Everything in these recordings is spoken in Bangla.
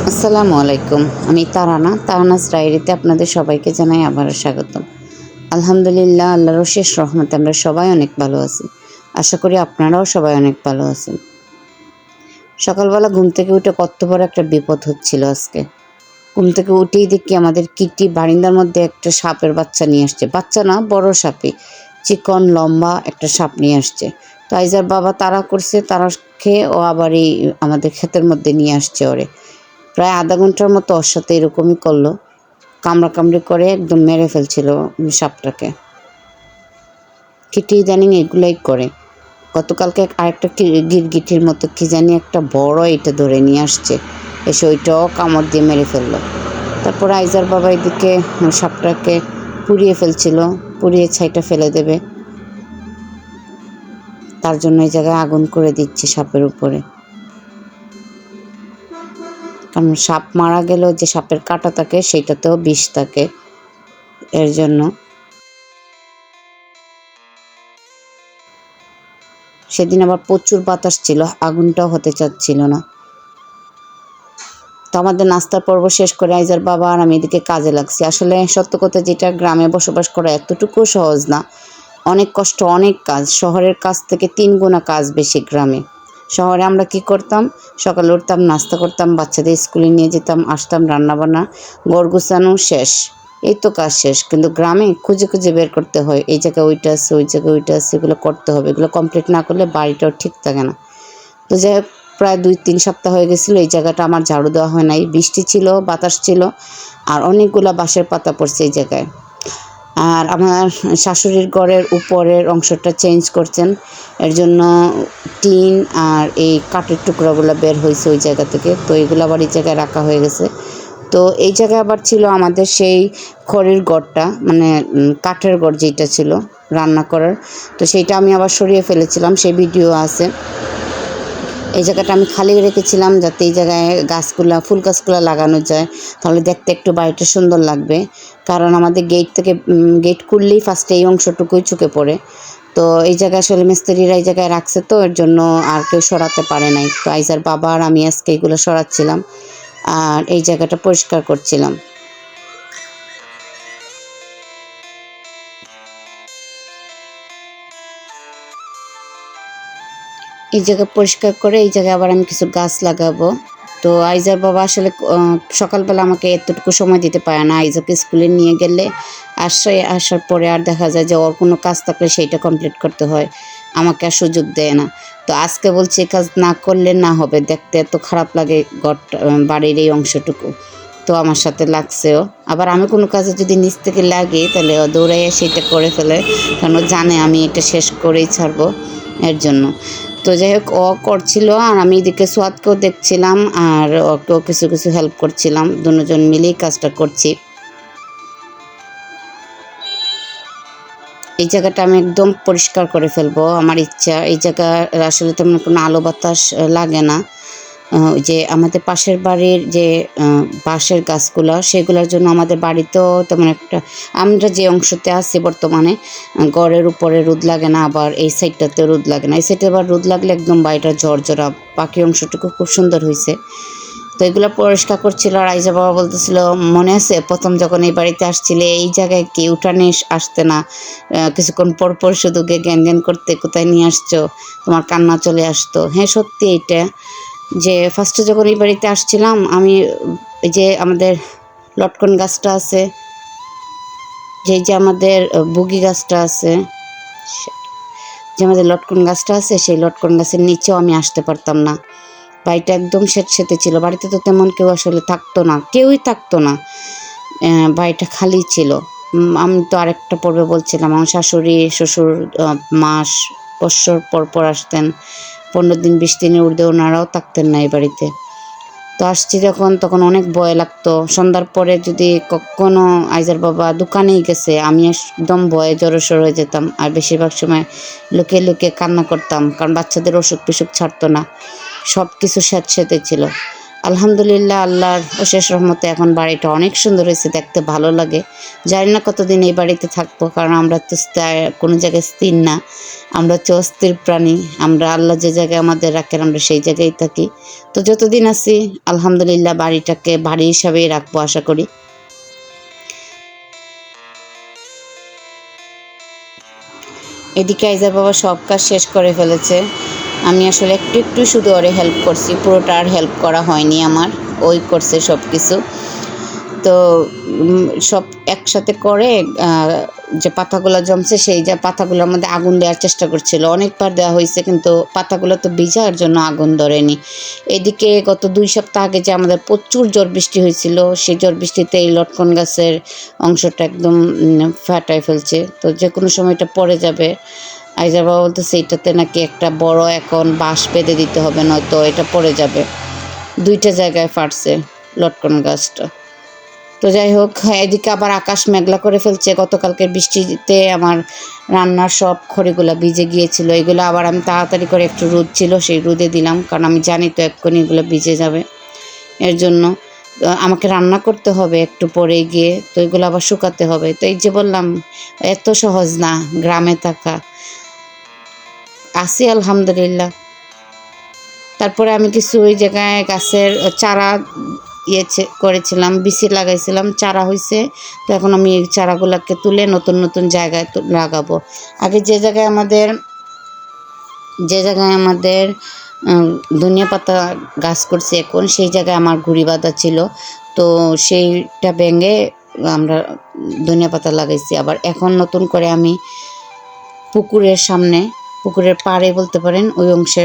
আসসালামু আলাইকুম। আমি তারানাস ডায়েরিতে আপনাদের সবাইকে জানাই আবারও স্বাগতম। আলহামদুলিল্লাহ, আল্লাহর অশেষ রহমতে আমরা সবাই অনেক ভালো আছি। আশা করি আপনারাও সবাই অনেক ভালো আছেন। সকালবেলা ঘুম থেকে উঠে কত বড় একটা বিপদ হচ্ছিল আজকে। ঘুম থেকে উঠেই দেখি আমাদের কিটি বারিন্দার মধ্যে একটা সাপের বাচ্চা নিয়ে আসছে। বাচ্চা না, বড় সাপই, চিকন লম্বা একটা সাপ নিয়ে আসছে। তো আইজার বাবা তাড়া করছে, তারা খেয়ে ও আবার এই আমাদের ক্ষেতের মধ্যে নিয়ে আসছে ওরে। প্রায় আধা ঘন্টার মতো ওর সাথে এরকমই করলো, কামড়াকামড়ি করে একদম মেরে ফেলছিল সাপটাকে। কিটি ইদানিং এগুলাই করে। গতকালকে আরেকটা গিরগিটির মতো কি জানি একটা বড় এটা ধরে নিয়ে আসছে, এসে ওইটাও কামড় দিয়ে মেরে ফেললো। তারপর আইজার বাবা এদিকে সাপটাকে পুড়িয়ে ফেলছিল, পুড়িয়ে ছাইটা ফেলে দেবে, তার জন্য এই জায়গায় আগুন করে দিচ্ছে সাপের উপরে। কারণ সাপ মারা গেলেও যে সাপের কাঁটা থাকে সেইটাতেও বিষ থাকে, এর জন্য। সেদিন আবার প্রচুর বাতাস ছিল, আগুনটাও হতে চাচ্ছিল না। তো আমাদের নাস্তার পর্ব শেষ করে আইজার বাবা আর আমি এদিকে কাজে লাগছি। আসলে সত্য কথা যেটা, গ্রামে বসবাস করা এতটুকু সহজ না, অনেক কষ্ট, অনেক কাজ। শহরের কাজ থেকে 3 গুণা কাজ বেশি গ্রামে। শহরে আমরা কি করতাম, সকালে উঠতাম, নাস্তা করতাম, বাচ্চাদের স্কুলে নিয়ে যেতাম, আসতাম, রান্নাবান্না, ঘর গুছানো, শেষ, এই তো কাজ শেষ। কিন্তু গ্রামে খুঁজে খুঁজে বের করতে হয়, এই জায়গায় ওইটা আছে, ওই জায়গায় ওইটা আছে, এগুলো করতে হবে। এগুলো কমপ্লিট না করলে বাড়িটাও ঠিক থাকে না। তো যাই হোক, প্রায় 2-3 সপ্তাহ হয়ে গেছিলো এই জায়গাটা আমার ঝাড়ু দেওয়া হয় নাই। বৃষ্টি ছিল, বাতাস ছিল, আর অনেকগুলো বাঁশের পাতা পড়ছে এই জায়গায়। আর আমার শাশুড়ির ঘরের উপরের অংশটা চেঞ্জ করছেন, এর জন্য টিন আর এই কাঠের টুকরাগুলো বের হয়েছে ওই জায়গা থেকে। তো এগুলো আবার এই জায়গায় রাখা হয়ে গেছে। তো এই জায়গায় আবার ছিল আমাদের সেই খড়ের ঘরটা, মানে কাঠের ঘর যেটা ছিল রান্না করার, তো সেইটা আমি আবার সরিয়ে ফেলেছিলাম, সেই ভিডিও আছে। এই জায়গাটা আমি খালি রেখেছিলাম যাতে এই জায়গায় গাছগুলা, ফুল গাছগুলো লাগানো যায়, তাহলে দেখতে একটু বাড়িটা সুন্দর লাগবে। কারণ আমাদের গেট থেকে গেট খুললেই ফার্স্টে এই অংশটুকুই চোখে পড়ে। তো এই জায়গায় আসলে মিস্ত্রিরা এই জায়গায় রাখছে, তো এর জন্য আর কেউ সরাতে পারে নাই। তো আইজার বাবা আর আমি আজকে এগুলো সরাচ্ছিলাম আর এই জায়গাটা পরিষ্কার করছিলাম। এই জায়গা পরিষ্কার করে এই জায়গায় আবার আমি কিছু গাছ লাগাবো। তো আইজার বাবা আসলে সকালবেলা আমাকে এতটুকু সময় দিতে পারে না। আইজাকে স্কুলে নিয়ে গেলে আসার পরে আর দেখা যায় যে ওর কোনো কাজ থাকলে সেইটা কমপ্লিট করতে হয়, আমাকে আর সুযোগ দেয় না। তো আজকে বলছি এই কাজ না করলে না হবে, দেখতে এত খারাপ লাগে ঘরটা, বাড়ির এই অংশটুকু। তো আমার সাথে লাগছেও। আবার আমি কোনো কাজে যদি নিচ থেকে লাগে তাহলে ও দৌড়াইয়া সেটা করে ফেলে, কারণ ও জানে আমি এটা শেষ করেই ছাড়বো, এর জন্য। তো যাই হোক, ও করছিল আর আমি এদিকে সোয়াদকেও দেখছিলাম আর ওকেও কিছু কিছু হেল্প করছিলাম, দুজন মিলেই কাজটা করছি। এই জায়গাটা আমি একদম পরিষ্কার করে ফেলবো, আমার ইচ্ছা। এই জায়গা আসলে তেমন কোনো আলো বাতাস লাগে না। যে আমাদের পাশের বাড়ির যে বাঁশের গাছগুলো, সেগুলোর জন্য আমাদের বাড়িতেও তেমন একটা, আমরা যে অংশতে আছি বর্তমানে, ঘরের উপরে রোদ লাগে না, আবার এই সাইডটাতে রোদ লাগে না। এই সাইডে আবার রোদ লাগলে একদম বাড়িটা ঝরঝরা, বাকি অংশটুকু খুব সুন্দর হয়েছে। তো এগুলো পরিষ্কার করছিল আর আইজা বাবা বলতেছিল, মনে আছে প্রথম যখন এই বাড়িতে আসছিলে এই জায়গায় কি উঠানে আসতে না, কিছুক্ষণ পর পর শুধু জ্ঞান জ্ঞান করতে, কোথায় নিয়ে আসছো, তোমার কান্না চলে আসতো। হ্যাঁ, সত্যি এইটা, যে ফার্স্টে যখন এই বাড়িতে আসছিলাম আমি, এই যে আমাদের লটকন গাছটা আছে, যে আমাদের বুগি গাছটা আছে, যে আমাদের লটকন গাছটা আছে, সেই লটকন গাছের নিচেও আমি আসতে পারতাম না। বাড়িটা একদম স্যাঁতস্যাঁতে ছিল, বাড়িতে তো তেমন কেউ আসলে থাকতো না, কেউই থাকতো না, বাড়িটা খালি ছিল। আমি তো আরেকটা পর্বে বলছিলাম, আমার শাশুড়ি শ্বশুর মাস বৎসর পর পর আসতেন, 15 দিন 20 দিনের ঊর্ধ্বে ওনারাও থাকতেন না এই বাড়িতে। তো আসছি যখন, তখন অনেক ভয় লাগতো। সন্ধ্যার পরে যদি কখনো আইজার বাবা দোকানেই গেছে, আমি একদম ভয়ে জড়সড় হয়ে যেতাম, আর বেশিরভাগ সময় লুকিয়ে লুকিয়ে কান্না করতাম, কারণ বাচ্চাদের অসুখ বিসুখ ছাড়তো না, সব কিছু স্যাঁতস্যাঁতে ছিল। আলহামদুলিল্লাহ, আল্লাহর অশেষ রহমতে এখন বাড়িটা অনেক সুন্দর হয়েছে, দেখতে ভালো লাগে। জানি না কতদিন এই বাড়িতে থাকবো, কারণ আমরা তো কোনো জায়গায় স্থির না, আমরা হচ্ছে অস্থির প্রাণী। আমরা আল্লাহ যে জায়গায় আমাদের রাখেন আমরা সেই জায়গায় থাকি। তো যতদিন আছি আলহামদুলিল্লাহ বাড়িটাকে বাড়ি হিসাবেই রাখবো আশা করি। এদিকে আইজার বাবা সব কাজ শেষ করে ফেলেছে। আমি আসলে একটু একটু শুধু ওরে হেল্প করছি, পুরোটা আর হেল্প করা হয়নি আমার, ওই করছে সব কিছু। তো সব একসাথে করে যে পাতাগুলো জমছে সেই যে পাতাগুলোর মধ্যে আগুন দেওয়ার চেষ্টা করছিল, অনেকবার দেওয়া হয়েছে কিন্তু পাতাগুলো তো ভিজার জন্য আগুন ধরেনি। এদিকে গত 2 সপ্তাহ আগে যে আমাদের প্রচুর ঝড় বৃষ্টি হয়েছিল, সেই ঝড় বৃষ্টিতে এই লটকন গাছের অংশটা একদম ফাটায় ফেলছে। তো যে কোনো সময় এটা পড়ে যাবে। আইজার বাবা বলতেছে এইটাতে নাকি একটা বড় এখন বাঁশ বেঁধে দিতে হবে, নয়তো এটা পড়ে যাবে। 2টা জায়গায় ফাটছে লটকন গাছটা। তো যাই হোক, এদিকে আবার আকাশ মেঘলা করে ফেলছে। গতকালকের বৃষ্টিতে আমার রান্নার সব খড়িগুলো ভিজে গিয়েছিল, এগুলো আবার আমি তাড়াতাড়ি করে একটু রোদ ছিল সেই রোদে দিলাম, কারণ আমি জানি তো এক্ষুনি এগুলো ভিজে যাবে। এর জন্য আমাকে রান্না করতে হবে একটু পরে গিয়ে, তো এগুলো আবার শুকাতে হবে। তো এই যে বললাম এত সহজ না গ্রামে থাকা, আছি আলহামদুলিল্লাহ। তারপরে আমি কিছু ওই জায়গায় গাছের চারা করেছিলাম, বিচি লাগাইছিলাম, চারা হয়েছে। তো এখন আমি এই চারাগুলোকে তুলে নতুন নতুন জায়গায় লাগাবো। আগে যে জায়গায় আমাদের ধনিয়া পাতা গাছ করছি এখন, সেই জায়গায় আমার ঘুড়ি বাঁধা ছিল, তো সেইটা ভেঙে আমরা ধনিয়া পাতা লাগাইছি। আবার এখন নতুন করে আমি পুকুরের সামনে, পুকুরের পাড়ে বলতে পারেন, ওই অংশে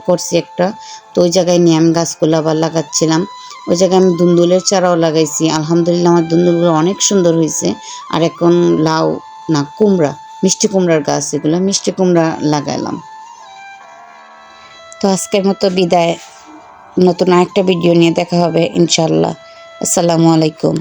করছি একটা। তো ওই জায়গায় নিয়ে আমি গাছগুলো আবার লাগাচ্ছিলাম। ওই জায়গায় আমি দুন্দুলের চারাও লাগাইছি। আলহামদুলিল্লাহ আমার দুন্দুলগুলো অনেক সুন্দর হয়েছে। আর এখন লাউ না কুমড়া, মিষ্টি কুমড়ার গাছ, এগুলো মিষ্টি কুমড়া লাগাইলাম। তো আজকের মতো বিদায়, নতুন আরেকটা ভিডিও নিয়ে দেখা হবে ইনশাল্লাহ। আসসালামু আলাইকুম।